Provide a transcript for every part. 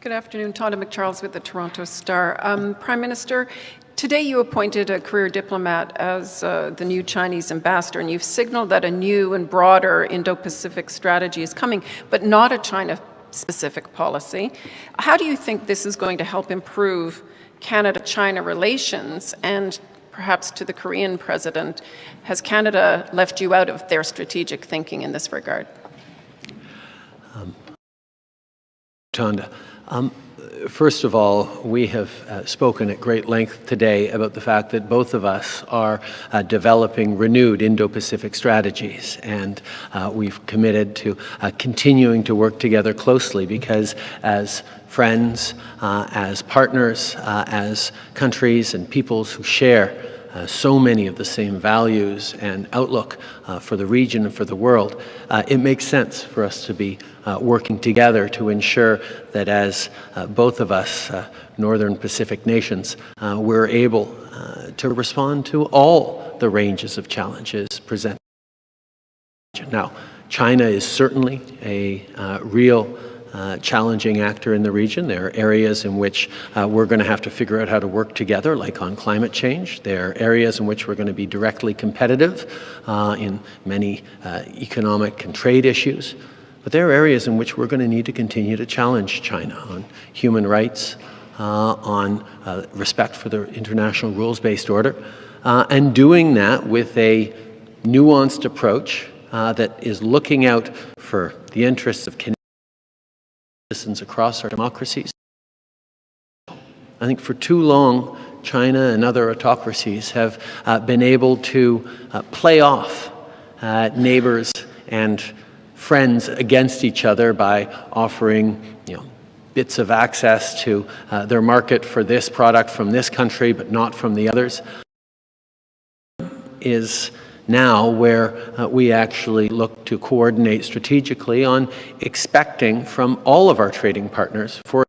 Good afternoon. Tonda McCharles with the Toronto Star. Prime Minister, today you appointed a career diplomat as the new Chinese ambassador, and you've signaled that a new and broader Indo-Pacific strategy is coming, but not a China-specific policy. How do you think this is going to help improve Canada-China relations? And perhaps to the Korean president, has Canada left you out of their strategic thinking in this regard? Tonda. First of all, we have spoken at great length today about the fact that both of us are developing renewed Indo-Pacific strategies, and we've committed to continuing to work together closely because as friends, as partners, as countries and peoples who share so many of the same values and outlook for the region and for the world, it makes sense for us to be working together to ensure that as both of us, Northern Pacific nations, we're able to respond to all the ranges of challenges presented. Now, China is certainly a real challenging actor in the region. There are areas in which we're going to have to figure out how to work together, like on climate change. There are areas in which we're going to be directly competitive in many economic and trade issues. But there are areas in which we're going to need to continue to challenge China on human rights, on respect for the international rules-based order, and doing that with a nuanced approach that is looking out for the interests of Canadian citizens across our democracies. I think for too long, China and other autocracies have been able to play off neighbors and friends against each other by offering, bits of access to their market for this product from this country, but not from the others. Is now where we actually look to coordinate strategically on expecting from all of our trading partners for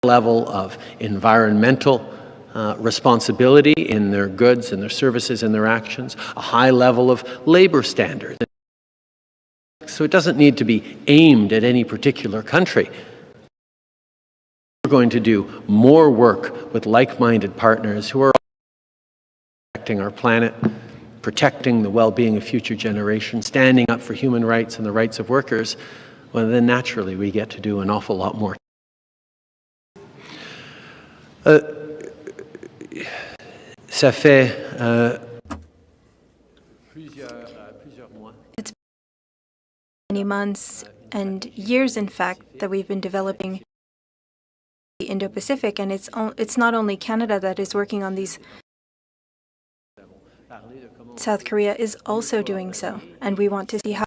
a level of environmental responsibility in their goods and their services and their actions, a high level of labor standards. So it doesn't need to be aimed at any particular country. We're going to do more work with like-minded partners who are protecting our planet, protecting the well-being of future generations, standing up for human rights and the rights of workers. Well, then naturally we get to do an awful lot more. Ça fait many months and years, in fact, that we've been developing the Indo-Pacific, and it's not only Canada that is working on these. South Korea is also doing so, and we want to see how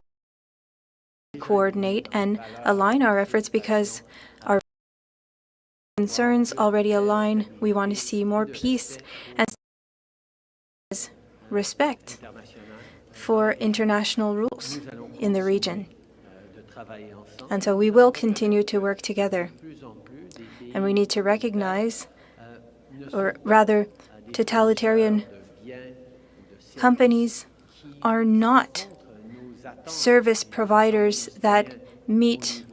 we coordinate and align our efforts because our concerns already align. We want to see more peace and respect for international rules in the region. And so we will continue to work together. And we need to recognize, or rather, totalitarian companies are not service providers that meet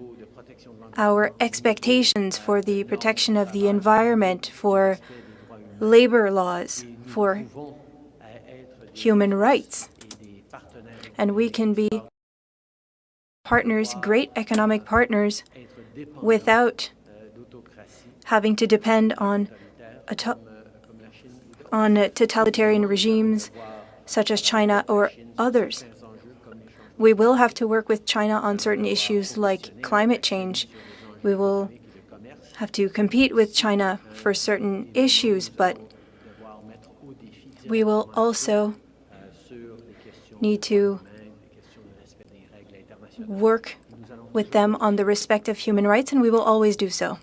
our expectations for the protection of the environment, for labor laws, for human rights. And we can be partners, great economic partners, without having to depend on totalitarian regimes such as China or others. We will have to work with China on certain issues like climate change. We will have to compete with China for certain issues, but we will also need to work with them on the respect of human rights, and we will always do so.